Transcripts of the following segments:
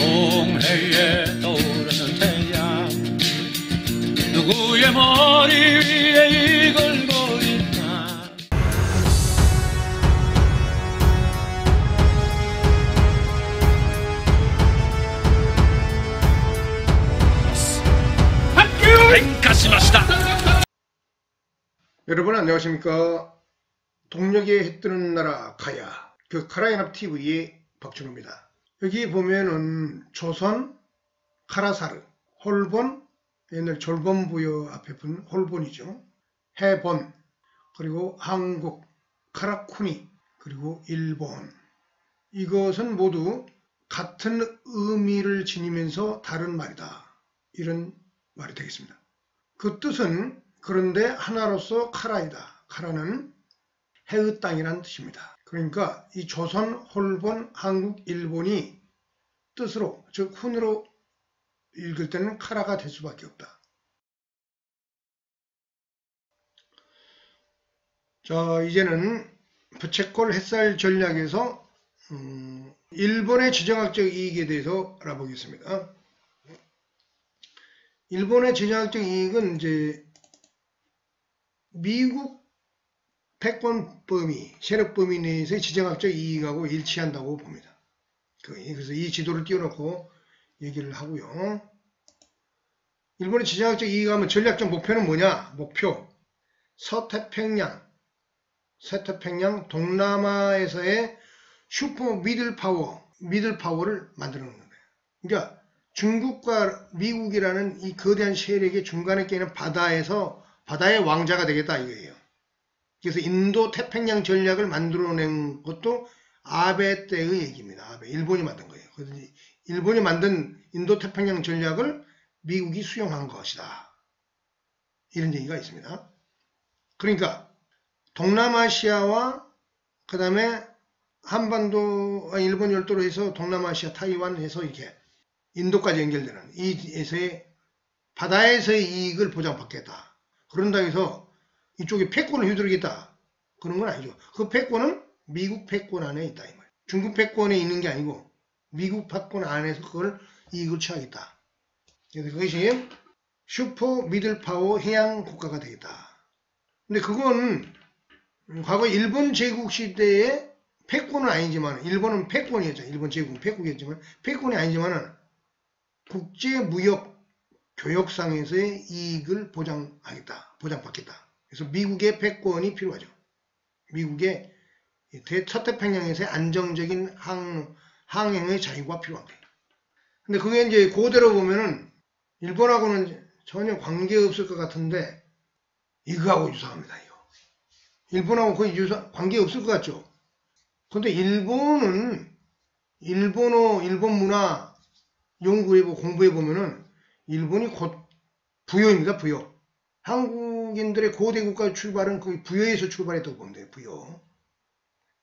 동해에 떠오르는 태양 누구의 머리 위에 이글거리나. 여러분 안녕하십니까. 동력에 해뜨는 나라 가야, 그 카라연합TV의 박준호입니다. 여기 보면은 조선, 카라사르, 홀본, 옛날 졸본부여 앞에 본 홀본이죠. 해본, 그리고 한국, 카라쿠니, 그리고 일본. 이것은 모두 같은 의미를 지니면서 다른 말이다, 이런 말이 되겠습니다. 그 뜻은 그런데 하나로서 카라이다. 카라는 해의 땅이란 뜻입니다. 그러니까 이 조선, 홀본, 한국, 일본이 뜻으로, 즉 훈으로 읽을 때는 카라가 될 수밖에 없다. 자, 이제는 부채꼴 햇살 전략에서 일본의 지정학적 이익에 대해서 알아보겠습니다. 일본의 지정학적 이익은 이제 미국 패권 범위, 세력 범위 내에서의 지정학적 이익하고 일치한다고 봅니다. 그래서 이 지도를 띄워놓고 얘기를 하고요. 일본의 지정학적 이익하면 전략적 목표는 뭐냐? 목표, 서태평양 동남아에서의 슈퍼 미들 파워를 만들어 놓는 거예요. 그러니까 중국과 미국이라는 이 거대한 세력의 중간에 끼는 바다의 왕자가 되겠다 이거예요. 그래서 인도 태평양 전략을 만들어낸 것도 아베 때의 얘기입니다. 아베, 일본이 만든 거예요. 그래서 일본이 만든 인도 태평양 전략을 미국이 수용한 것이다, 이런 얘기가 있습니다. 그러니까 동남아시아와 그 다음에 한반도, 일본 열도로 해서 동남아시아, 타이완 해서 이렇게 인도까지 연결되는 이에서의 바다에서의 이익을 보장받겠다. 그런다 해서 이쪽에 패권을 휘두르겠다, 그런 건 아니죠. 그 패권은 미국 패권 안에 있다 이 말이에요. 중국 패권에 있는 게 아니고 미국 패권 안에서 그걸 이익을 취하겠다. 그래서 그것이 슈퍼 미들 파워 해양 국가가 되겠다. 근데 그건 과거 일본 제국 시대의 패권은 아니지만, 일본은 패권이었죠. 일본 제국은 패국이었지만 패권이 아니지만은 국제무역 교역상에서의 이익을 보장받겠다. 그래서 미국의 패권이 필요하죠. 미국의 서태평양에서의 안정적인 항행의 자유가 필요한 거예요. 근데 그게 이제 그대로 보면은 일본하고는 전혀 관계없을 것 같은데 이거하고 유사합니다. 이거. 일본하고 거의 관계없을 것 같죠. 근데 일본은 일본 문화 연구해보고 공부해보면은 일본이 곧 부여입니다. 부여. 한국인들의 고대 국가의 출발은 거의 부여에서 출발했다고 보면 돼요.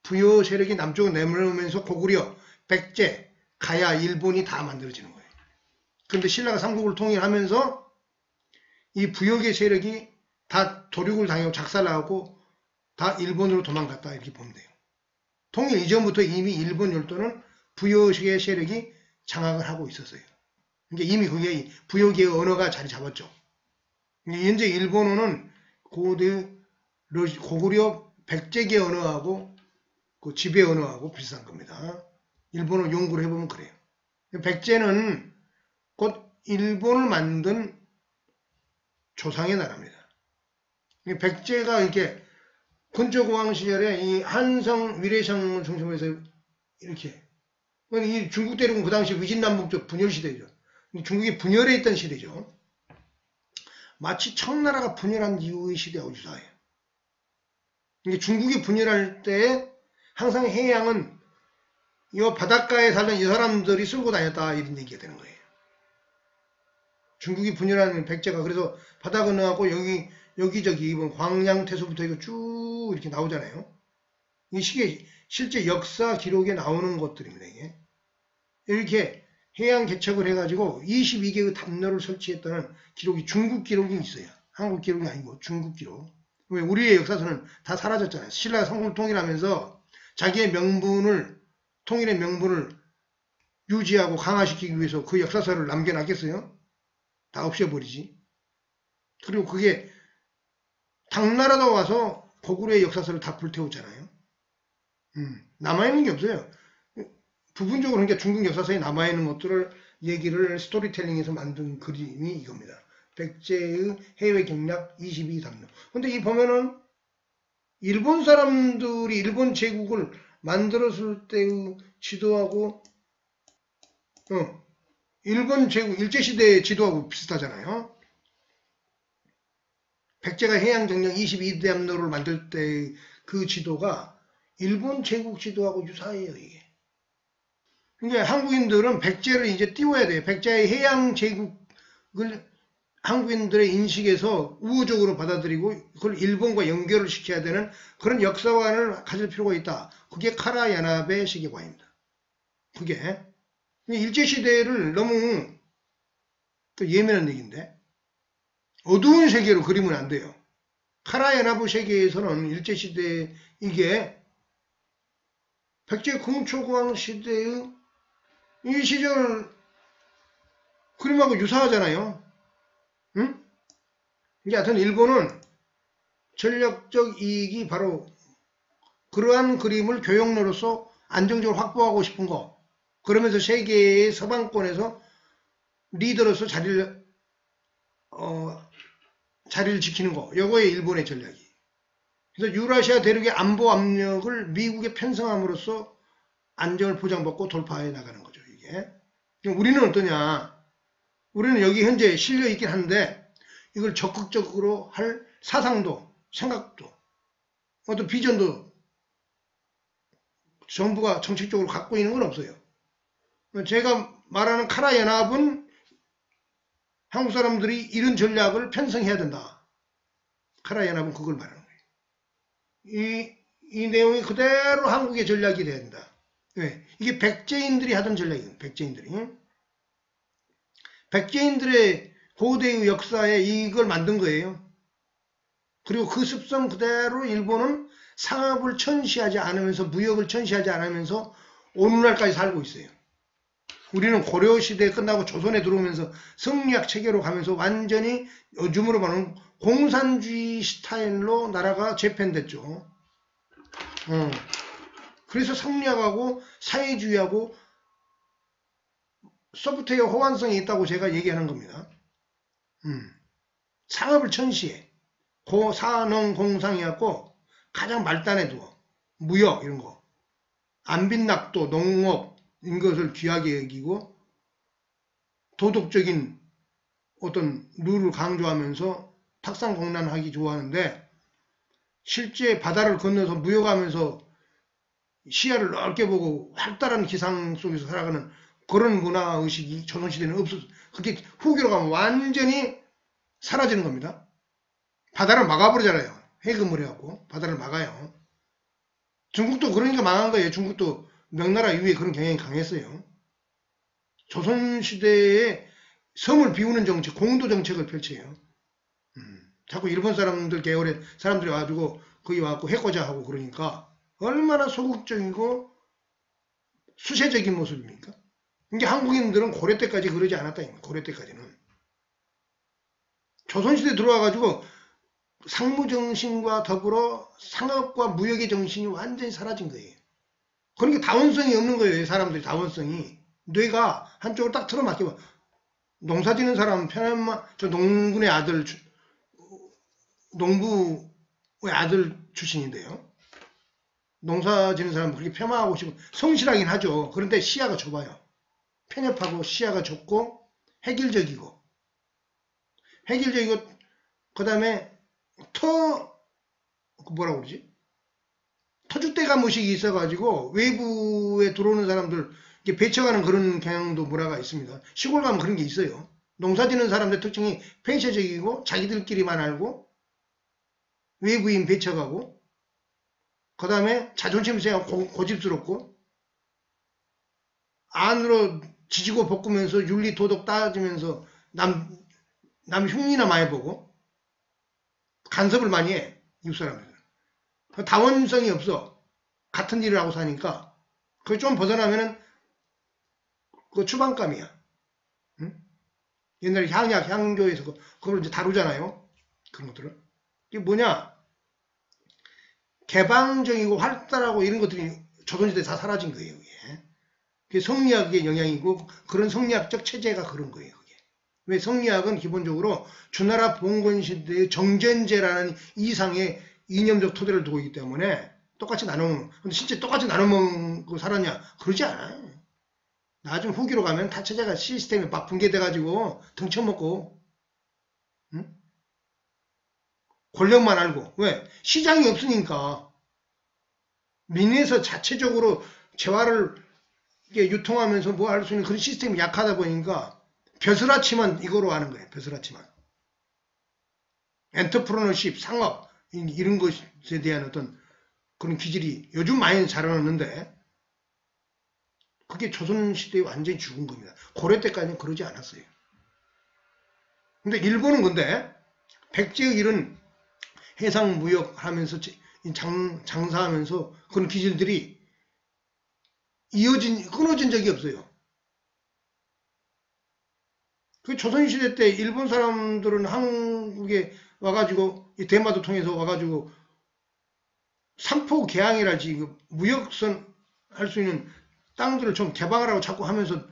부여 세력이 남쪽으로 내려오면서 고구려, 백제, 가야, 일본이 다 만들어지는 거예요. 그런데 신라가 삼국을 통일하면서 이 부여계 세력이 다 도륙을 당하고 작살나고 다 일본으로 도망갔다, 이렇게 보면 돼요. 통일 이전부터 이미 일본 열도는 부여계 세력이 장악을 하고 있었어요. 그러니까 이미 그게 부여계의 언어가 자리 잡았죠. 현재 일본어는 고구려 백제계 언어하고 그 지배 언어하고 비슷한 겁니다. 일본어 연구를 해보면 그래요. 백제는 곧 일본을 만든 조상의 나라입니다. 백제가 이렇게 건초공황 시절에 이 한성, 위례성을 중심으로 해서 이렇게, 이 중국 대륙은 그 당시 위진남북적 분열 시대죠. 중국이 분열해 있던 시대죠. 마치 청나라가 분열한 이후의 시대하고 유사해요. 중국이 분열할 때 항상 해양은 이 바닷가에 살던 이 사람들이 쓸고 다녔다, 이런 얘기가 되는 거예요. 중국이 분열한 백제가 그래서 바다 건너가고 여기저기 이번 광양태수부터 이거 쭉 이렇게 나오잖아요. 이 시계 실제 역사 기록에 나오는 것들입니다. 이게. 이렇게 해양 개척을 해가지고 22개의 담로를 설치했다는 기록이 중국 기록이 있어요. 한국 기록이 아니고 중국 기록. 왜 우리의 역사서는 다 사라졌잖아요. 신라가 삼국을 통일하면서 자기의 명분을, 통일의 명분을 유지하고 강화시키기 위해서 그 역사서를 남겨놨겠어요? 다 없애버리지. 그리고 그게 당나라도 와서 고구려의 역사서를 다 불태웠잖아요. 남아있는 게 없어요. 부분적으로 그러니까 중국 역사서에 남아있는 것들을 얘기를 스토리텔링해서 만든 그림이 이겁니다. 백제의 해외 경략 22담로. 근데 이 보면은 일본 사람들이 일본 제국을 만들었을 때의 지도하고 일본 제국 일제시대의 지도하고 비슷하잖아요. 백제가 해양 경략 22담로를 만들 때 그 지도가 일본 제국 지도하고 유사해요, 이게. 그러니까 한국인들은 백제를 이제 띄워야 돼요. 백제의 해양 제국을 한국인들의 인식에서 우호적으로 받아들이고 그걸 일본과 연결을 시켜야 되는 그런 역사관을 가질 필요가 있다. 그게 카라 야나베 세계관입니다. 그게 일제시대를 너무 또 예민한 얘기인데 어두운 세계로 그리면 안 돼요. 카라 야나베 세계에서는 일제시대 이게 백제 공초광 시대의 이 시절 그림하고 유사하잖아요. 응? 이게 하여튼 일본은 전략적 이익이 바로 그러한 그림을 교역로로서 안정적으로 확보하고 싶은 거. 그러면서 세계의 서방권에서 리더로서 자리를 지키는 거. 요거에 일본의 전략이. 그래서 유라시아 대륙의 안보 압력을 미국에 편성함으로써 안정을 보장받고 돌파해 나가는 거죠, 이게. 우리는 어떠냐? 우리는 여기 현재 실려 있긴 한데 이걸 적극적으로 할 사상도, 생각도, 어떤 비전도 정부가 정책적으로 갖고 있는 건 없어요. 제가 말하는 카라 연합은 한국 사람들이 이런 전략을 편성해야 된다. 카라 연합은 그걸 말하는 거예요. 이 내용이 그대로 한국의 전략이 돼야 된다. 왜? 이게 백제인들이 하던 전략이에요. 백제인들의 고대의 역사에 이걸 만든 거예요. 그리고 그 습성 그대로 일본은 상업을 천시하지 않으면서 무역을 천시하지 않으면서 오늘날까지 살고 있어요. 우리는 고려시대 끝나고 조선에 들어오면서 성리학 체계로 가면서 완전히 요즘으로 말하는 공산주의 스타일로 나라가 재편됐죠. 그래서 성리학하고 사회주의하고 소프트웨어 호환성이 있다고 제가 얘기하는 겁니다. 상업을 천시해. 사농공상이었고 가장 말단에 두어. 무역 이런 거. 안빈낙도, 농업 이런 것을 귀하게 여기고 도덕적인 어떤 룰을 강조하면서 탁상공란하기 좋아하는데 실제 바다를 건너서 무역하면서 시야를 넓게 보고 활달한 기상 속에서 살아가는 그런 문화의식이 조선시대는 없었어요. 그게 후기로 가면 완전히 사라지는 겁니다. 바다를 막아버리잖아요. 해금을 해갖고 바다를 막아요. 중국도 그러니까 망한 거예요. 중국도 명나라 이후에 그런 경향이 강했어요. 조선시대에 섬을 비우는 정책, 공도 정책을 펼쳐요. 자꾸 일본 사람들 계열의 사람들이 와가지고 거기 와갖고 해코자 하고 그러니까 얼마나 소극적이고 수세적인 모습입니까? 이게 한국인들은 고려 때까지 그러지 않았다. 고려 때까지는. 조선시대 들어와가지고 상무정신과 더불어 상업과 무역의 정신이 완전히 사라진 거예요. 그러니까 다원성이 없는 거예요. 사람들이 다원성이. 뇌가 한쪽으로 딱 틀어막히고 농사 짓는 사람은 편안만 저 농군의 아들 농부의 아들 출신인데요. 농사 짓는 사람은 그렇게 폄하하고 싶고 성실하긴 하죠. 그런데 시야가 좁아요. 편협하고 시야가 좁고 획일적이고 그 다음에 뭐라고 그러지? 터줏대감 의식이 있어가지고 외부에 들어오는 사람들 배척하는 그런 경향도 문화가 있습니다. 시골 가면 그런 게 있어요. 농사 짓는 사람들 특징이 폐쇄적이고 자기들끼리만 알고 외부인 배척하고 그 다음에 자존심 세고 고집스럽고 안으로 지지고 볶으면서 윤리 도덕 따지면서 남 흉리나 많이 보고 간섭을 많이 해. 이웃 사람들은. 다원성이 없어. 같은 일을 하고 사니까 그걸 좀 벗어나면은 그거 추방감이야. 응? 옛날에 향약, 향교에서 그걸 이제 다루잖아요. 그런 것들을. 이게 뭐냐? 개방적이고 활달하고 이런 것들이 조선시대에 다 사라진 거예요. 그게 성리학의 영향이고 그런 성리학적 체제가 그런 거예요. 그게. 왜 성리학은 기본적으로 주나라 봉건시대의 정전제라는 이상의 이념적 토대를 두고 있기 때문에 똑같이 나눠먹는. 근데 진짜 똑같이 나눠먹고 살았냐? 그러지 않아요. 나중 후기로 가면 다 체제가 시스템이 막 붕괴돼가지고 등쳐먹고, 응? 권력만 알고. 왜? 시장이 없으니까. 민에서 자체적으로 재화를 유통하면서 뭐 할 수 있는 그런 시스템이 약하다 보니까 벼슬아치만 이거로 하는 거예요. 벼슬아치만. 엔터프로너십, 상업 이런 것에 대한 어떤 그런 기질이 요즘 많이 자라났는데 그게 조선시대에 완전히 죽은 겁니다. 고려 때까지는 그러지 않았어요. 근데 일본은 근데 백제의 이런 해상 무역하면서 장사하면서 그런 기질들이 끊어진 적이 없어요. 그 조선시대 때 일본 사람들은 한국에 와가지고 대마도 통해서 와가지고 삼포 개항이랄지 무역선 할 수 있는 땅들을 좀 개방하라고 자꾸 하면서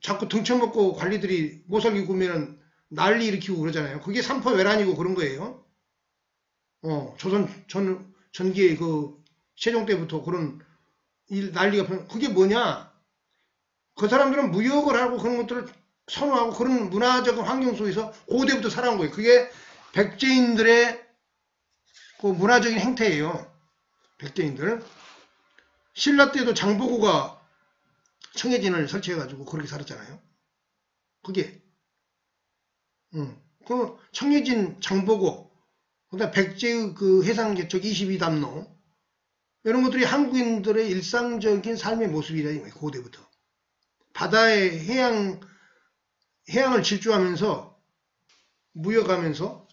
자꾸 등쳐먹고 관리들이 모살기 구면은 난리 일으키고 그러잖아요. 그게 삼포 외란이고 그런 거예요. 조선 전기의 그 세종 때부터 그런 난리가 그게 뭐냐? 그 사람들은 무역을 하고 그런 것들을 선호하고 그런 문화적 환경 속에서 고대부터 살아온 거예요. 그게 백제인들의 그 문화적인 행태예요. 백제인들. 신라 때도 장보고가 청해진을 설치해가지고 그렇게 살았잖아요. 그게 그 청해진 장보고 그다음 백제의 그 해상개척 22담로 이런 것들이 한국인들의 일상적인 삶의 모습이라 이거예요. 고대부터. 바다의 해양을 질주하면서 무역하면서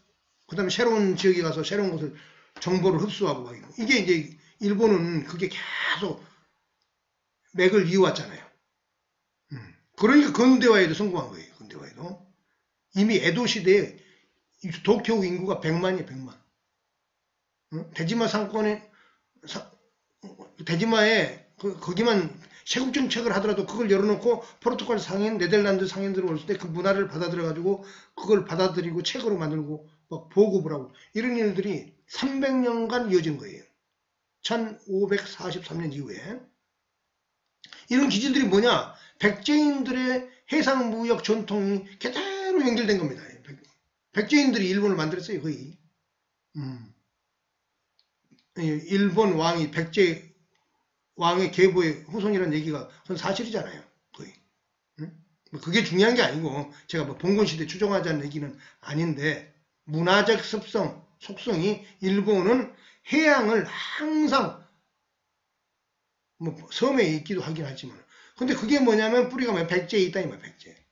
그다음에 새로운 지역에 가서 새로운 것을 정보를 흡수하고 막 이게 이제 일본은 그게 계속 맥을 이어왔잖아요. 그러니까 근대화에도 성공한 거예요. 근대화에도 이미 에도 시대에 도쿄 인구가 100만이에요. 100만. 대지마 상권에 대지마에 거기만 세국 정책을 하더라도 그걸 열어놓고 포르투갈 상인, 네덜란드 상인들이 올 때 그 문화를 받아들여가지고 그걸 받아들이고 책으로 만들고 막 보급을 하고 이런 일들이 300년간 이어진 거예요. 1543년 이후에. 이런 기질들이 뭐냐? 백제인들의 해상무역 전통이 그대로 연결된 겁니다. 백제인들이 일본을 만들었어요. 거의. 일본 왕이 백제 왕의 계보의 후손이라는 얘기가 사실이잖아요. 거의. 그게 중요한 게 아니고 제가 뭐 봉건시대 추정하자는 얘기는 아닌데 문화적 습성, 속성이 일본은 해양을 항상 뭐 섬에 있기도 하긴 하지만 근데 그게 뭐냐면 뿌리가 뭐야? 백제에 있다 이 말이야. 백제.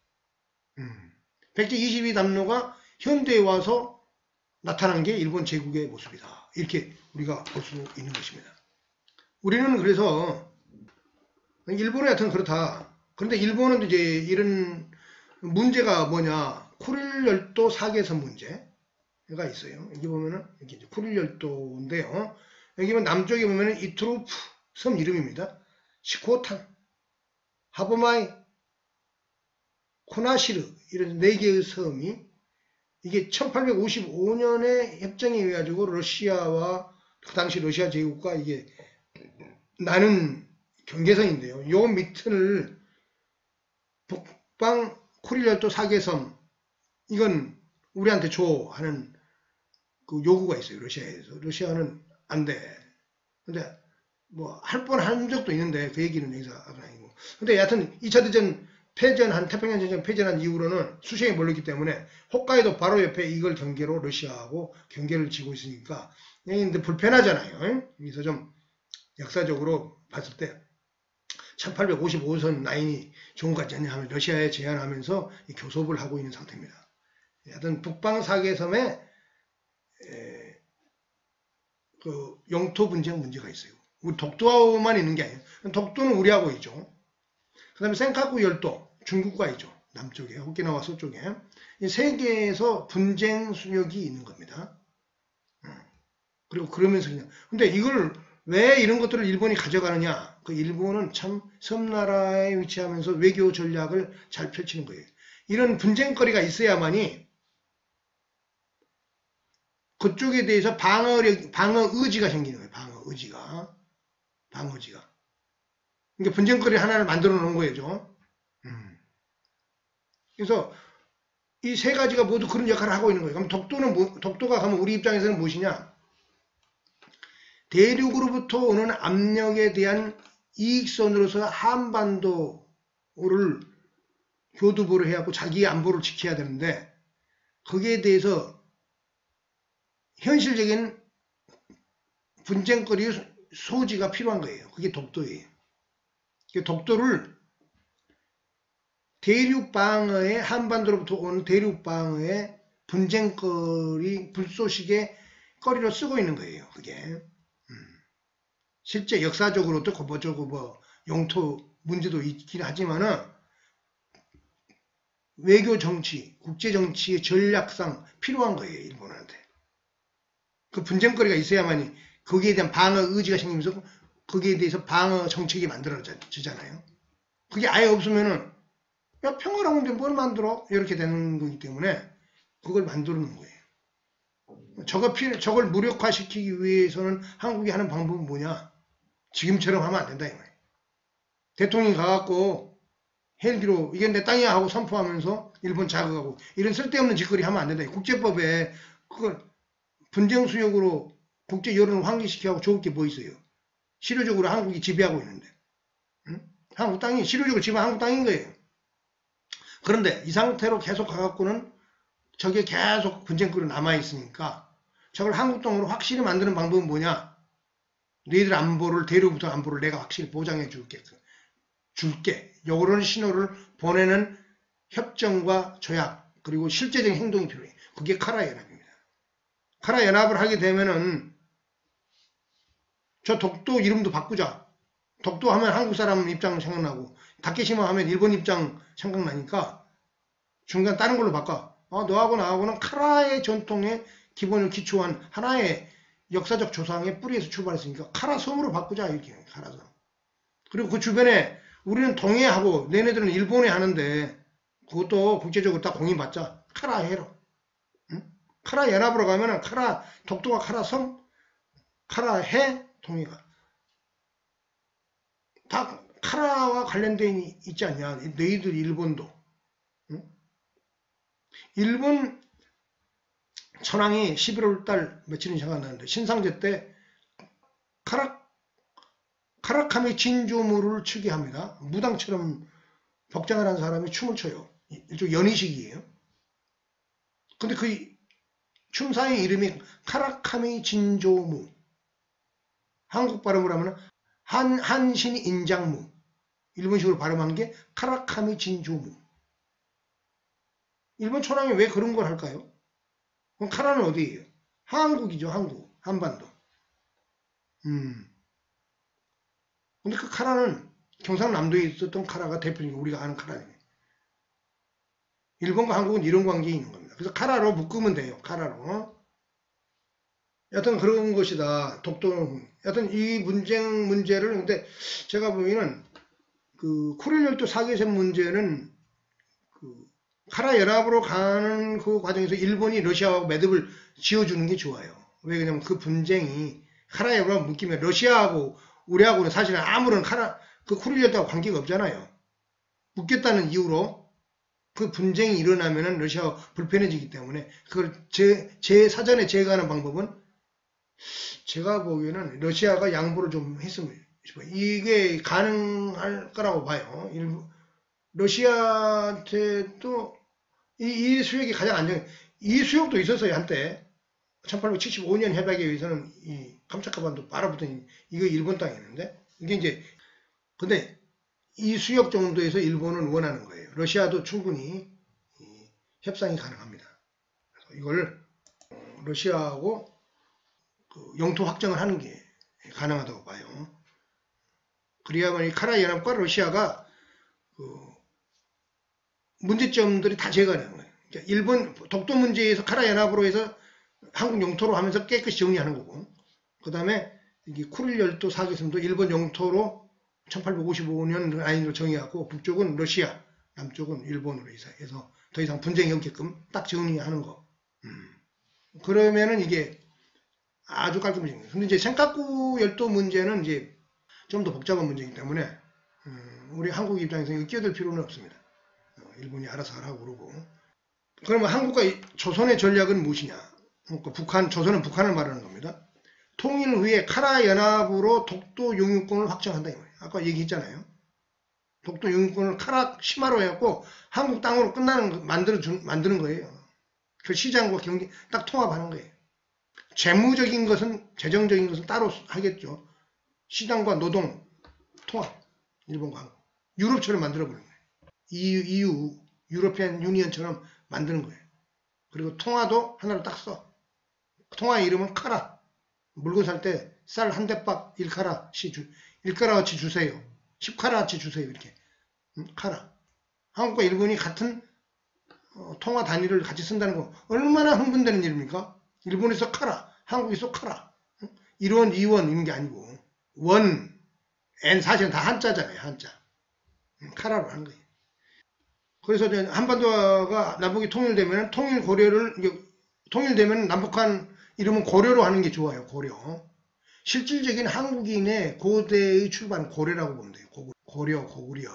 백제 22담로가 현대에 와서 나타난 게 일본 제국의 모습이다. 이렇게 우리가 볼 수 있는 것입니다. 우리는 그래서 일본은 하여튼 그렇다. 그런데 일본은 이제 이런 문제가 뭐냐? 쿠릴 열도 사계선 문제가 있어요. 여기 보면은 이게 쿠릴 열도인데요. 여기 보면 남쪽에 보면은 이트루프 섬 이름입니다. 시코탄, 하보마이, 코나시르 이런 4개의 섬이 이게 1855년에 협정에 의해 가지고 러시아와 그 당시 러시아 제국과 이게 나는 경계선인데요. 요 밑을 북방 쿠릴열도 사계섬 이건 우리한테 줘 하는 그 요구가 있어요. 러시아에서. 러시아는 안 돼. 근데 뭐 할 뻔 한 적도 있는데 그 얘기는 여기서 아니고. 근데 여하튼 2차 대전 패전한 태평양 전쟁 패전한 이후로는 수시에 몰렸기 때문에 홋카이도 바로 옆에 이걸 경계로 러시아하고 경계를 지고 있으니까 근데 불편하잖아요. 그래서 좀 역사적으로 봤을 때 1855선 라인이 좋은 것 같지 않냐 하면 러시아에 제안하면서 교섭을 하고 있는 상태입니다. 하여튼 북방 사계섬에 그 영토 분쟁 문제가 있어요. 우리 독도만 있는 게 아니에요. 독도는 우리하고 있죠. 그 다음에 센카쿠 열도, 중국과 있죠. 남쪽에, 오키나와 서쪽에. 이 세 개에서 분쟁 수역이 있는 겁니다. 그리고 그러면서 그냥. 근데 이걸 왜 이런 것들을 일본이 가져가느냐? 그 일본은 참 섬나라에 위치하면서 외교 전략을 잘 펼치는 거예요. 이런 분쟁거리가 있어야만이 그쪽에 대해서 방어 의지가 생기는 거예요. 방어 의지가. 그러니까 분쟁거리 하나를 만들어 놓은 거예요. 그래서 이 세 가지가 모두 그런 역할을 하고 있는 거예요. 그럼 독도가 가면 우리 입장에서는 무엇이냐? 대륙으로부터 오는 압력에 대한 이익선으로서 한반도를 교두보를 해야 하고 자기의 안보를 지켜야 되는데 거기에 대해서 현실적인 분쟁거리 소지가 필요한 거예요. 그게 독도예요. 독도를 대륙방어에 한반도로부터 오는 대륙방어에 분쟁거리 불쏘시개 거리로 쓰고 있는 거예요. 그게 실제 역사적으로도 고보적으로 뭐 영토 문제도 있긴 하지만은 외교 정치, 국제 정치의 전략상 필요한 거예요. 일본한테. 그 분쟁거리가 있어야만이 거기에 대한 방어 의지가 생기면서 거기에 대해서 방어 정책이 만들어지잖아요. 그게 아예 없으면은 야 평화로운데 뭘 만들어? 이렇게 되는 거기 때문에 그걸 만들어 놓은 거예요. 저걸 무력화시키기 위해서는 한국이 하는 방법은 뭐냐? 지금처럼 하면 안 된다 이 말이에요. 대통령이 가갖고 헬기로 이게 내 땅이야 하고 선포하면서 일본 자극하고 이런 쓸데없는 짓거리 하면 안 된다. 국제법에 그걸 분쟁 수역으로 국제 여론을 환기시키고 좋을 게 뭐 있어요? 실효적으로 한국이 지배하고 있는데. 응? 한국 땅이 실효적으로 지배한 한국 땅인 거예요. 그런데 이 상태로 계속 가갖고는 저게 계속 분쟁거리로 남아있으니까 저걸 한국 땅으로 확실히 만드는 방법은 뭐냐? 너희들 안보를, 대륙부터 안보를 내가 확실히 보장해 줄게. 요런 신호를 보내는 협정과 조약, 그리고 실제적인 행동이 필요해. 그게 카라 연합입니다. 카라 연합을 하게 되면은 저 독도 이름도 바꾸자. 독도 하면 한국 사람 입장 생각나고, 다케시마 하면 일본 입장 생각나니까 중간 다른 걸로 바꿔. 너하고 나하고는 카라의 전통에 기본을 기초한 하나의 역사적 조상의 뿌리에서 출발했으니까 카라 섬으로 바꾸자 이렇게 카라 섬. 그리고 그 주변에 우리는 동해하고 너네들은 일본에 하는데 그것도 국제적으로 다 공인받자. 카라 해로. 응? 카라 연합으로 가면은 독도가 카라 섬, 카라 해, 동해가 다 카라와 관련된 있지 않냐. 너희들 일본도. 응? 일본 천황이 11월 달 며칠인지 생각나는데 신상제 때 카라카미 진조무를 추게 합니다. 무당처럼 복장을 한 사람이 춤을 춰요. 일종 연희식이에요. 근데 그 춤사의 이름이 카라카미 진조무. 한국 발음으로 하면 한신 인장무. 일본식으로 발음한 게 카라카미 진조무. 일본 천황이 왜 그런 걸 할까요? 그럼 카라는 어디예요? 한국이죠. 한국. 한반도. 근데 그 카라는 경상남도에 있었던 카라가 대표적인 우리가 아는 카라예요. 일본과 한국은 이런 관계에 있는 겁니다. 그래서 카라로 묶으면 돼요. 카라로. 여튼 그런 것이다. 독도는. 여튼 이 문제를 근데 제가 보면은 그 쿠릴열도 사계선 문제는 그 카라 연합으로 가는 그 과정에서 일본이 러시아하고 매듭을 지어주는 게 좋아요. 왜 그러냐면 그 분쟁이 카라 연합으로 묶이면 러시아하고 우리하고는 사실은 아무런 그 쿠릴열도하고 관계가 없잖아요. 묶였다는 이유로 그 분쟁이 일어나면은 러시아가 불편해지기 때문에 그걸 사전에 제거하는 방법은 제가 보기에는 러시아가 양보를 좀 했으면 싶어요. 이게 가능할 거라고 봐요. 러시아한테도 이 수역이 가장 이 수역도 있었어요. 한때 1875년 협약에 의해서는 이 감차카반도 빨아붙은 이거 일본 땅이었는데 이게 이제 근데 이 수역 정도에서 일본은 원하는 거예요. 러시아도 충분히 협상이 가능합니다. 그래서 이걸 러시아하고 그 영토 확정을 하는 게 가능하다고 봐요. 그래야만 이 카라 연합과 러시아가 문제점들이 다 제거하는 거예요. 그러니까 일본 독도 문제에서 카라 연합으로 해서 한국 영토로 하면서 깨끗이 정리하는 거고, 그 다음에 이게 쿠릴 열도 사계섬도 일본 영토로 1855년 라인으로 정해갖고 북쪽은 러시아, 남쪽은 일본으로 해서 더 이상 분쟁이 없게끔 딱 정리하는 거. 그러면은 이게 아주 깔끔해진 거예요. 근데 이제 센카쿠 열도 문제는 이제 좀 더 복잡한 문제이기 때문에 우리 한국 입장에서 끼어들 필요는 없습니다. 일본이 알아서 하라고 그러고. 그러면 한국과 조선의 전략은 무엇이냐? 그러니까 조선은 북한을 말하는 겁니다. 통일 후에 카라 연합으로 독도 영유권을 확정한다 이 말이에요. 아까 얘기했잖아요. 독도 영유권을 카라 시마로 해갖고 한국 땅으로 만드는 거예요. 그 시장과 경기 딱 통합하는 거예요. 재정적인 것은 따로 하겠죠. 시장과 노동 통합, 일본과 한국. 유럽처럼 만들어버리는 거예요. EU, 유로피안 유니언처럼 만드는 거예요. 그리고 통화도 하나로 딱 써. 통화의 이름은 카라. 물건 살 때 쌀 한 대박 1카라어치 주세요. 10카라어치 주세요. 이렇게. 카라. 한국과 일본이 같은 통화 단위를 같이 쓴다는 거 얼마나 흥분되는 일입니까? 일본에서 카라, 한국에서 카라. 1원, 2원 이런 게 아니고 원, N 사실은 다 한자잖아요. 한자. 카라로 하는 거예요. 그래서 한반도가 남북이 통일되면 통일되면 남북한 이름은 고려로 하는 게 좋아요. 고려. 실질적인 한국인의 고대의 출발은 고려라고 보면 돼요. 고려, 고구려,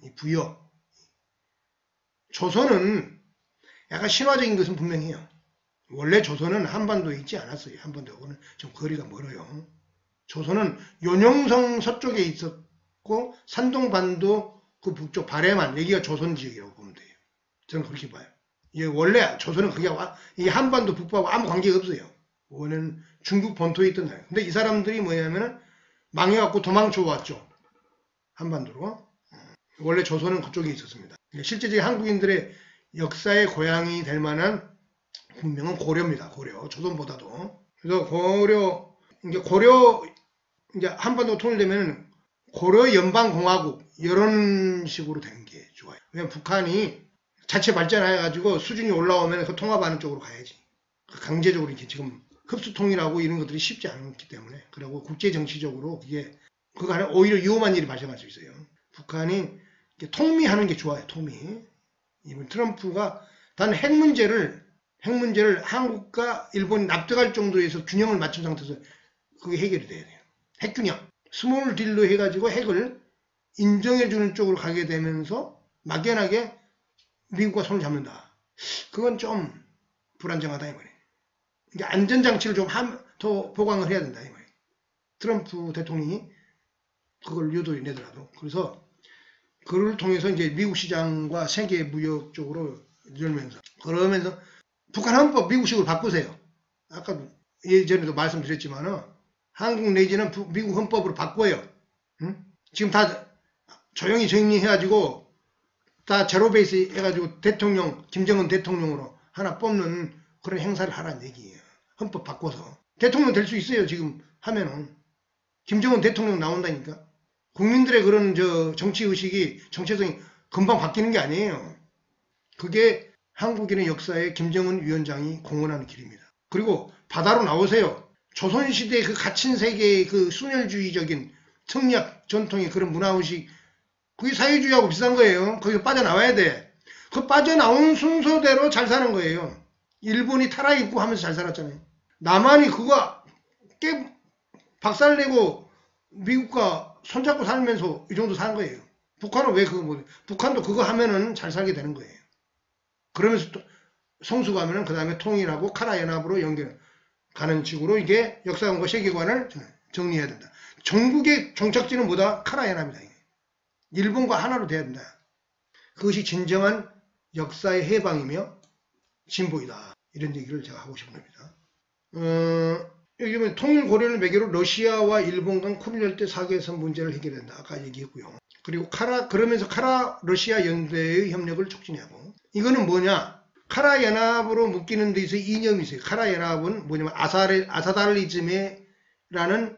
이 부여. 조선은 약간 신화적인 것은 분명해요. 원래 조선은 한반도에 있지 않았어요. 한반도하고는 좀 거리가 멀어요. 조선은 요녕성 서쪽에 있었고 산동반도 그 북쪽 발해만 여기가 조선 지역이라고 보면 돼요. 저는 그렇게 봐요. 원래 조선은 이 한반도 북부하고 아무 관계가 없어요. 원래는 중국 본토에 있던 나라예요. 근데 이 사람들이 뭐냐면은 망해갖고 도망쳐 왔죠. 한반도로. 원래 조선은 그쪽에 있었습니다. 실제적인 한국인들의 역사의 고향이 될 만한 문명은 고려입니다. 고려. 조선보다도. 그래서 이제 한반도 통일되면 고려 연방공화국 이런 식으로 되는 게 좋아요. 왜냐면 북한이 자체 발전해가지고 수준이 올라오면 그 통합하는 쪽으로 가야지. 강제적으로 이렇게 지금 흡수 통일하고 이런 것들이 쉽지 않기 때문에. 그리고 국제 정치적으로 그거 하나 오히려 위험한 일이 발생할 수 있어요. 북한이 통미하는 게 좋아요. 통미. 이번 트럼프가 단 핵 문제를 한국과 일본이 납득할 정도로 해서 균형을 맞춘 상태에서 그게 해결이 돼야 돼요. 핵균형. 스몰 딜로 해가지고 핵을 인정해주는 쪽으로 가게 되면서 막연하게 미국과 손을 잡는다. 그건 좀 불안정하다 이 말이에요. 이게 안전장치를 좀 더 보강을 해야 된다 이 말이에요. 트럼프 대통령이 그걸 유도해 내더라도. 그래서 그를 통해서 이제 미국 시장과 세계 무역 쪽으로 열면서 그러면서 북한 헌법 미국식으로 바꾸세요. 아까 예전에도 말씀드렸지만은 한국 내지는 미국 헌법으로 바꿔요. 응? 지금 다 조용히 정리해가지고 다 제로 베이스 해가지고 김정은 대통령으로 하나 뽑는 그런 행사를 하라는 얘기예요. 헌법 바꿔서. 대통령 될 수 있어요. 지금 하면은. 김정은 대통령 나온다니까. 국민들의 그런 정치의식이, 정체성이 금방 바뀌는 게 아니에요. 그게 한국인의 역사에 김정은 위원장이 공헌하는 길입니다. 그리고 바다로 나오세요. 조선시대의 그 갇힌 세계의 그 순혈주의적인 청약 전통의 그런 문화의식, 그게 사회주의하고 비슷한 거예요. 거기서 빠져나와야 돼. 그 빠져나온 순서대로 잘 사는 거예요. 일본이 타라입고 하면서 잘 살았잖아요. 남한이 그거 박살내고 미국과 손잡고 살면서 이 정도 사는 거예요. 북한은 왜 그거 못, 북한도 그거 하면은 잘 살게 되는 거예요. 그러면서 또 성수가 하면은 그 다음에 통일하고 카라 연합으로 연결가는 식으로 이게 역사관과 세계관을 정리해야 된다. 전국의 종착지는 뭐다? 카라 연합이다. 일본과 하나로 돼야 된다. 그것이 진정한 역사의 해방이며 진보이다. 이런 얘기를 제가 하고 싶은 겁니다. 여기 보면 통일 고려를 매개로 러시아와 일본 간 쿠릴 열대 사계선 문제를 해결한다. 아까 얘기했고요. 그리고 그러면서 카라 러시아 연대의 협력을 촉진하고. 이거는 뭐냐? 카라 연합으로 묶이는 데 있어 이념이 있어요. 카라 연합은 뭐냐면 아사달리즘이라는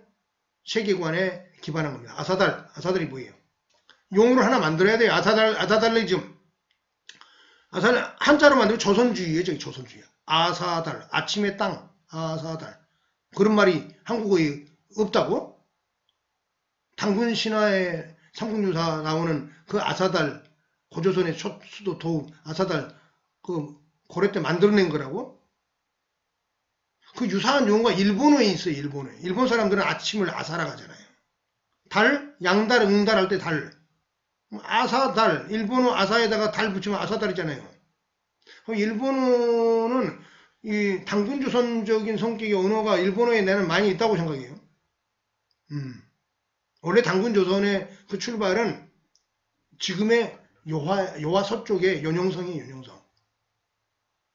세계관에 기반한 겁니다. 아사달이 뭐예요? 용어를 하나 만들어야 돼요. 아사달리즘. 한자로 만들면 조선주의예요. 저기 조선주의. 아사달. 아침의 땅. 아사달. 그런 말이 한국어에 없다고? 당군 신화에 삼국유사 나오는 그 아사달, 고조선의 수도 도읍 아사달, 그 고려 때 만들어낸 거라고? 그 유사한 용어가 일본어에 있어요. 일본어에. 일본 사람들은 아침을 아사라고 하잖아요. 달, 양달, 응달 할 때 달. 아사달, 일본어 아사에다가 달 붙이면 아사달이잖아요. 일본어는 이 당군조선적인 성격의 언어가 일본어에 내는 많이 있다고 생각해요. 원래 당군조선의 그 출발은 지금의 요하서 쪽의 연용성이에요. 연용성.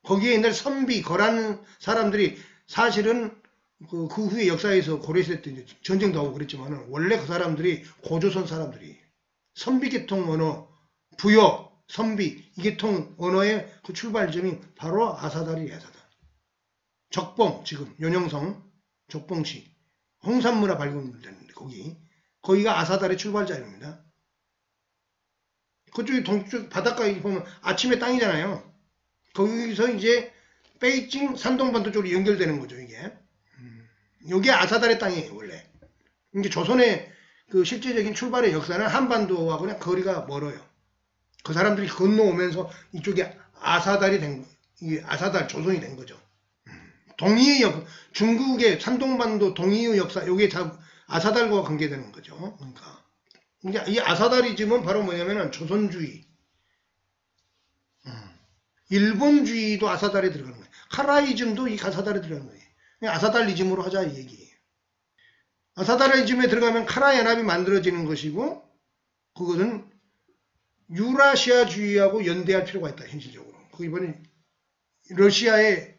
거기에 옛날 선비, 거라는 사람들이 사실은 그 후에 역사에서 고려시대 때 전쟁도 하고 그랬지만 원래 그 사람들이 고조선 사람들이 선비계통 언어, 부여, 선비, 이 계통 언어의 그 출발점이 바로 아사달이에요. 아사달. 적봉, 지금 연영성, 적봉시, 홍산문화 발견되는데 거기가 아사달의 출발자입니다. 그쪽이 동쪽 바닷가에 보면 아침의 땅이잖아요. 거기서 이제 베이징, 산동반도 쪽으로 연결되는 거죠, 이게. 여기 아사달의 땅이에요, 원래. 이제 조선의 그 실제적인 출발의 역사는 한반도하고 그냥 거리가 멀어요. 그 사람들이 건너오면서 이쪽에 아사달이 된, 이게 아사달 조선이 된 거죠. 동이의 중국의 산동반도 동이의 역사, 요게 다 아사달과 관계되는 거죠. 그러니까. 이제 이 아사달이즘은 바로 뭐냐면은 조선주의. 일본주의도 아사달에 들어가는 거예요. 카라이즘도 이 아사달에 들어가는 거예요. 아사달리즘으로 하자 이 얘기예요. 아사달리즘에 들어가면 카라 연합이 만들어지는 것이고 그것은 유라시아주의하고 연대할 필요가 있다. 현실적으로. 그 이번에 러시아의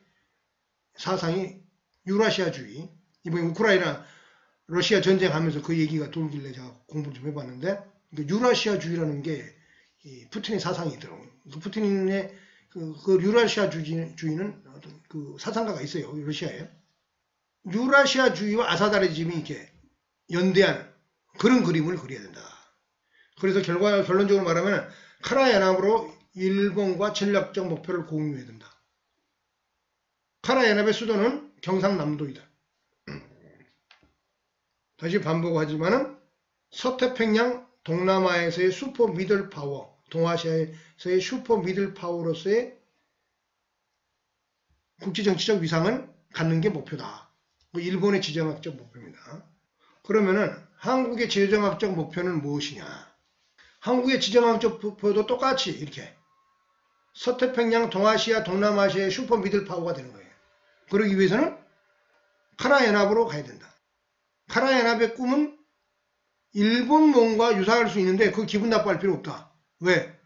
사상이 유라시아주의. 이번에 우크라이나 러시아 전쟁하면서 그 얘기가 돌길래 제가 공부를 좀 해봤는데 유라시아주의라는 게 푸틴의 사상이 있더라고요. 그 푸틴의 그 유라시아주의는 어떤 그 사상가가 있어요. 러시아에. 유라시아주의와 아사달리즘이 이렇게 연대하는 그런 그림을 그려야 된다. 그래서 결론적으로 말하면 카라 연합으로 일본과 전략적 목표를 공유해야 된다. 카라 연합의 수도는 경상남도이다. 다시 반복하지만은 서태평양 동남아에서의 슈퍼 미들 파워, 동아시아에서의 슈퍼 미들 파워로서의 국제정치적 위상을 갖는 게 목표다. 일본의 지정학적 목표입니다. 그러면은 한국의 지정학적 목표는 무엇이냐? 한국의 지정학적 목표도 똑같이 이렇게 서태평양, 동아시아, 동남아시아의 슈퍼 미들 파워가 되는 거예요. 그러기 위해서는 카라 연합으로 가야 된다. 카라 연합의 꿈은 일본몽과 유사할 수 있는데 그 기분 나빠할 필요 없다. 왜?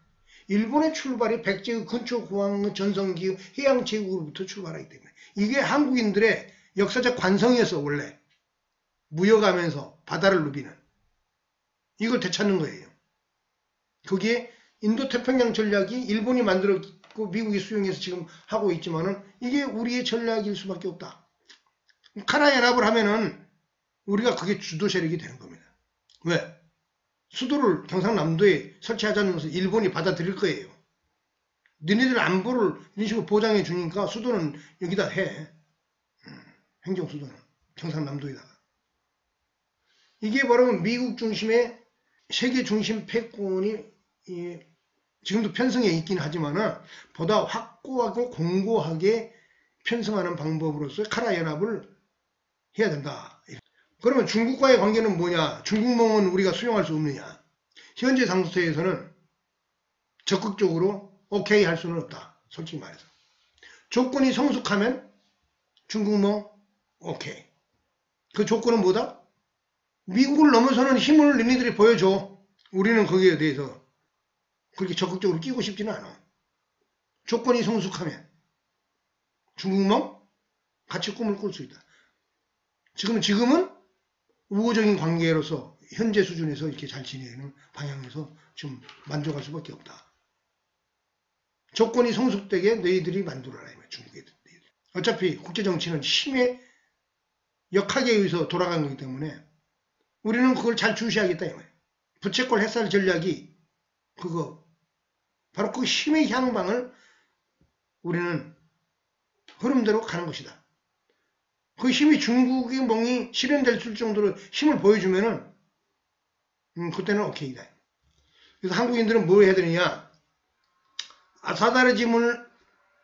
일본의 출발이 백제의 근초공항 전성기 해양제국으로부터 출발하기 때문에 이게 한국인들의 역사적 관성이었어. 원래 무역하면서 바다를 누비는 이걸 되찾는 거예요. 거기에 인도태평양 전략이 일본이 만들었고 미국이 수용해서 지금 하고 있지만은 이게 우리의 전략일 수밖에 없다. 카라 연합을 하면은 우리가 그게 주도 세력이 되는 겁니다. 왜? 수도를 경상남도에 설치하자는 것을 일본이 받아들일 거예요. 너네들 안보를 이런 식으로 보장해 주니까 수도는 여기다 해. 행정수도는 경상남도에다가. 이게 바로 미국 중심의 세계 중심 패권이 지금도 편성해 있긴 하지만은 보다 확고하고 공고하게 편성하는 방법으로서 카라 연합을 해야 된다. 그러면 중국과의 관계는 뭐냐? 중국몽은 우리가 수용할 수 없느냐? 현재 상태에서는 적극적으로 오케이 할 수는 없다. 솔직히 말해서. 조건이 성숙하면 중국몽 오케이. 그 조건은 뭐다? 미국을 넘어서는 힘을 너희들이 보여줘. 우리는 거기에 대해서 그렇게 적극적으로 끼고 싶지는 않아. 조건이 성숙하면 중국몽 같이 꿈을 꿀 수 있다. 지금은 우호적인 관계로서 현재 수준에서 이렇게 잘 지내는 방향에서 좀 만족할 수밖에 없다. 조건이 성숙되게 너희들이 만들어라. 중국에. 어차피 국제정치는 힘의 역학에 의해서 돌아가는 거기 때문에 우리는 그걸 잘 주시하겠다. 부채꼴 해살 전략이 바로 그 힘의 향방을 우리는 흐름대로 가는 것이다. 그 힘이 중국의 몽이 실현될 정도로 힘을 보여주면은 그때는 오케이다. 그래서 한국인들은 뭘 해야 되느냐? 아사다르짐을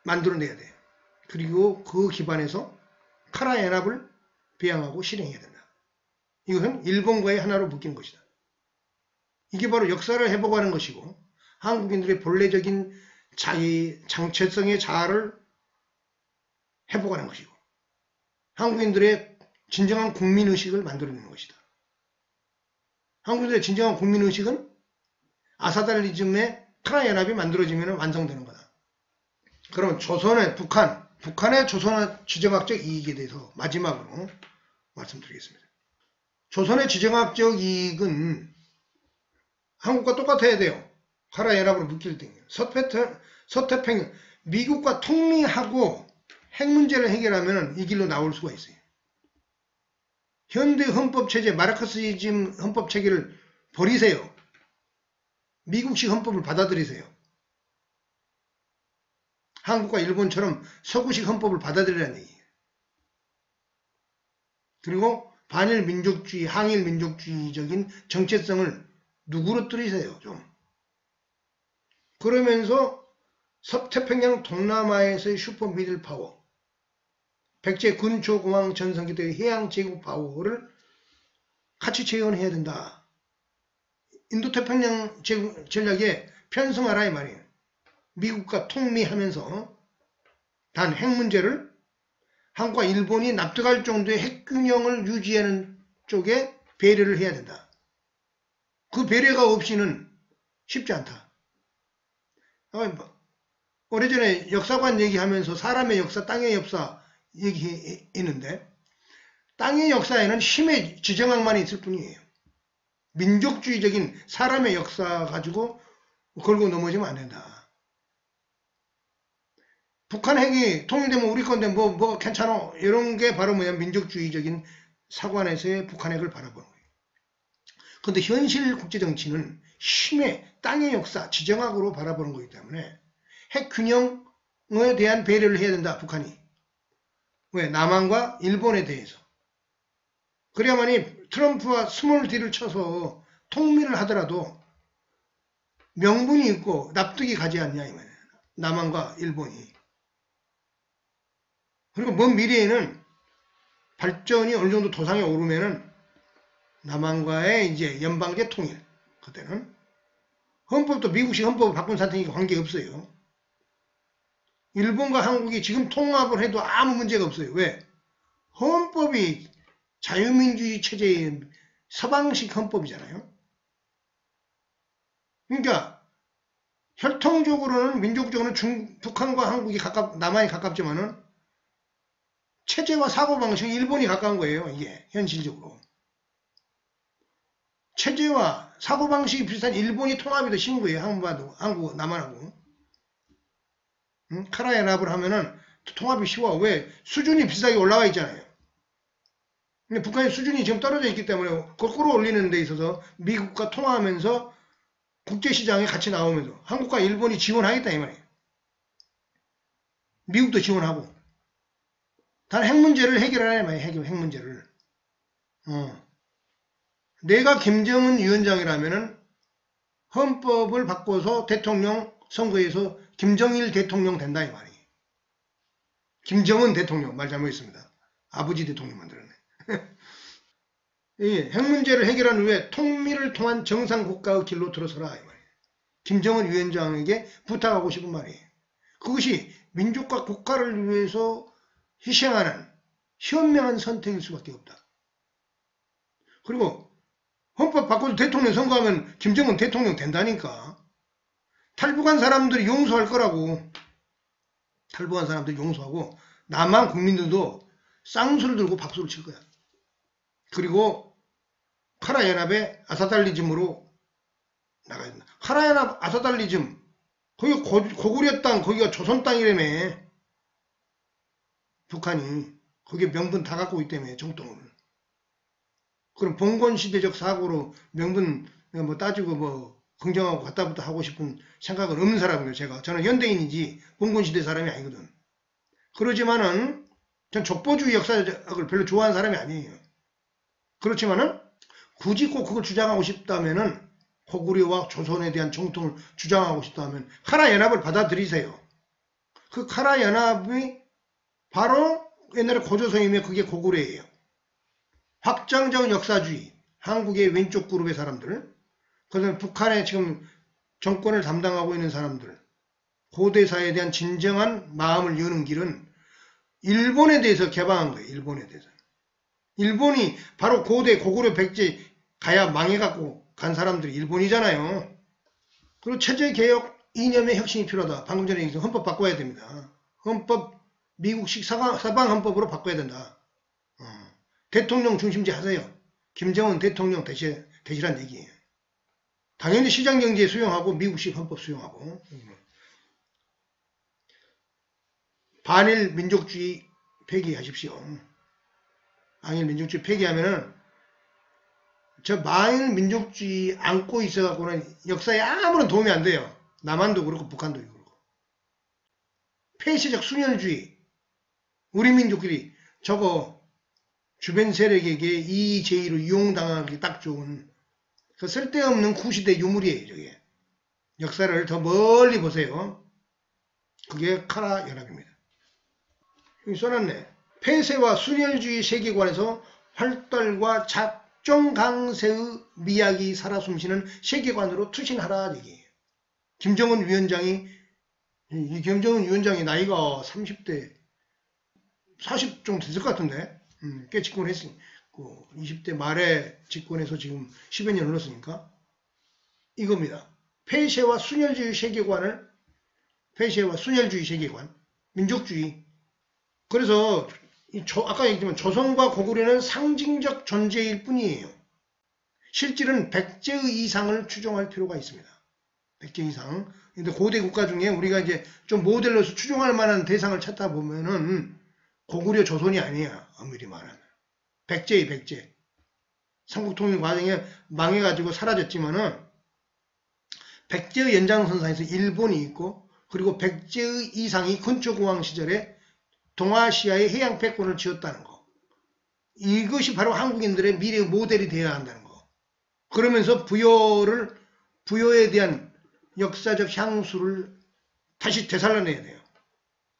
만들어내야 돼. 그리고 그 기반에서 카라 연합을 배양하고 실행해야 된다. 이것은 일본과의 하나로 묶이는 것이다. 이게 바로 역사를 회복하는 것이고 한국인들의 본래적인 정체성의 자아를 회복하는 것이고 한국인들의 진정한 국민의식을 만들어내는 것이다. 한국인들의 진정한 국민의식은 아사달리즘의 카라 연합이 만들어지면 완성되는 거다. 그러면 북한의 조선의 지정학적 이익에 대해서 마지막으로 말씀드리겠습니다. 조선의 지정학적 이익은 한국과 똑같아야 돼요. 카라 연합으로 묶일 때 서태평양 미국과 통미하고 핵 문제를 해결하면 이 길로 나올 수가 있어요. 현대 헌법체제 마르크시즘 헌법체계를 버리세요. 미국식 헌법을 받아들이세요. 한국과 일본처럼 서구식 헌법을 받아들이라는 얘기예요. 그리고 반일 민족주의, 항일 민족주의적인 정체성을 누그러뜨리세요. 좀. 그러면서 서태평양 동남아에서의 슈퍼 미들 파워, 백제 근초공항 전성기대의 해양 제국 파워를 같이 재현해야 된다. 인도태평양 전략에 편승하라 이 말이에요. 미국과 통미하면서 단 핵 문제를 한국과 일본이 납득할 정도의 핵균형을 유지하는 쪽에 배려를 해야 된다. 그 배려가 없이는 쉽지 않다. 오래전에 역사관 얘기하면서 사람의 역사, 땅의 역사 얘기했는데 땅의 역사에는 힘의 지정학만 있을 뿐이에요. 민족주의적인 사람의 역사 가지고 걸고 넘어지면 안 된다. 북한 핵이 통일되면 우리 건데 뭐 괜찮아. 이런 게 바로 민족주의적인 사관에서의 북한 핵을 바라보는 거예요. 그런데 현실 국제정치는 힘의 땅의 역사, 지정학으로 바라보는 거기 때문에 핵 균형에 대한 배려를 해야 된다. 북한이. 왜? 남한과 일본에 대해서. 그래야만이 트럼프와 스몰 딜을 쳐서 통밀을 하더라도 명분이 있고 납득이 가지 않냐 이 말이에요. 남한과 일본이. 그리고 먼 미래에는 발전이 어느 정도 도상에 오르면은 남한과의 이제 연방제 통일. 그때는 헌법도 미국식 헌법을 바꾼 상태니까 관계없어요. 일본과 한국이 지금 통합을 해도 아무 문제가 없어요. 왜? 헌법이 자유민주주의 체제의 서방식 헌법이잖아요. 그러니까 혈통적으로는 민족적으로는 북한과 한국이 남한이 가깝지만은 체제와 사고방식이 일본이 가까운 거예요. 이게 현실적으로. 체제와 사고방식이 비슷한 일본이 통합이 더 쉬운 거예요. 한국, 남한하고. 카라 연합을 하면은 통합이 쉬워. 왜? 수준이 비슷하게 올라와 있잖아요. 근데 북한의 수준이 지금 떨어져 있기 때문에 거꾸로 올리는 데 있어서 미국과 통화하면서 국제시장에 같이 나오면서 한국과 일본이 지원하겠다 이 말이에요. 미국도 지원하고. 단 핵 문제를 해결하라 말이에요. 핵 문제를. 내가 김정은 위원장이라면은 헌법을 바꿔서 대통령 선거에서 김정일 대통령 된다 이 말이에요. 김정은 대통령 말 잘못했습니다. 아버지 대통령 만들었네. 핵 문제를 해결한 후에 통밀을 통한 정상 국가의 길로 들어서라 이 말이에요. 김정은 위원장에게 부탁하고 싶은 말이에요. 그것이 민족과 국가를 위해서 희생하는 현명한 선택일 수밖에 없다. 그리고 헌법 바꿔서 대통령 선거하면 김정은 대통령 된다니까. 탈북한 사람들이 용서할 거라고. 탈북한 사람들이 용서하고 남한 국민들도 쌍수를 들고 박수를 칠 거야. 그리고 카라 연합의 아사달리즘으로 나가야 된다. 카라 연합 아사달리즘 거기 고구려 땅 거기가 조선 땅이라며. 북한이 거기에 명분 다 갖고 있다며 정통을. 그럼 봉건시대적 사고로 명분 뭐 따지고 뭐 긍정하고 갖다부터 하고 싶은 생각은 없는 사람이에요. 저는 현대인이지 봉건시대 사람이 아니거든. 그러지만은 전 족보주의 역사학을 별로 좋아하는 사람이 아니에요. 그렇지만은 굳이 꼭 그걸 주장하고 싶다면은 고구려와 조선에 대한 정통을 주장하고 싶다면 카라 연합을 받아들이세요. 그 카라 연합이 바로 옛날에 고조선이면 그게 고구려예요. 확장적 역사주의, 한국의 왼쪽 그룹의 사람들, 그다음에 북한에 지금 정권을 담당하고 있는 사람들, 고대사에 대한 진정한 마음을 여는 길은 일본에 대해서 개방한 거예요. 일본에 대해서. 일본이 바로 고대 고구려 백제 가야 망해갖고 간 사람들이 일본이잖아요. 그리고 체제개혁 이념의 혁신이 필요하다. 방금 전에 얘기했던 헌법 바꿔야 됩니다. 헌법 미국식 서방헌법으로 바꿔야 된다. 대통령 중심제 하세요. 김정은 대통령 대시란 얘기예요. 당연히 시장경제 수용하고 미국식 헌법 수용하고. 반일 민족주의 폐기하십시오. 반일 민족주의 폐기하면은 저 반일 민족주의 안고 있어갖고는 역사에 아무런 도움이 안 돼요. 남한도 그렇고 북한도 그렇고. 폐쇄적 순혈주의. 우리 민족끼리 저거 주변 세력에게 이의제의로 이용당하기 딱 좋은 그 쓸데없는 구시대 유물이에요. 저게. 역사를 더 멀리 보세요. 그게 카라 연합입니다. 여기 써놨네. 폐쇄와 순혈주의 세계관에서 활달과 작정강세의 미학이 살아 숨쉬는 세계관으로 투신하라 얘기예요. 김정은 위원장이 나이가 30대 40 정도 됐을 것 같은데 꽤 집권했으니 20대 말에 집권해서 지금 10여 년 흘렀으니까 이겁니다. 폐쇄와 순혈주의 세계관, 민족주의. 그래서 아까 얘기했지만 조선과 고구려는 상징적 존재일 뿐이에요. 실질은 백제의 이상을 추종할 필요가 있습니다. 백제 이상. 근데 고대 국가 중에 우리가 이제 좀 모델로서 추종할 만한 대상을 찾다 보면은 고구려 조선이 아니야. 엄밀히 말하면. 백제의 백제. 삼국통일 과정에 망해가지고 사라졌지만은 백제의 연장선상에서 일본이 있고 그리고 백제의 이상이 건초공황 시절에 동아시아의 해양 패권을 쥐었다는 거. 이것이 바로 한국인들의 미래의 모델이 되어야 한다는 거. 그러면서 부여에 대한 역사적 향수를 다시 되살려내야 돼요.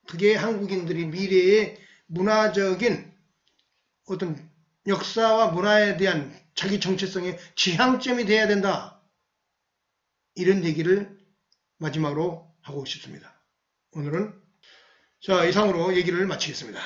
그게 한국인들이 미래의 문화적인 어떤 역사와 문화에 대한 자기 정체성의 지향점이 돼야 된다. 이런 얘기를 마지막으로 하고 싶습니다. 오늘은 이상으로 얘기를 마치겠습니다.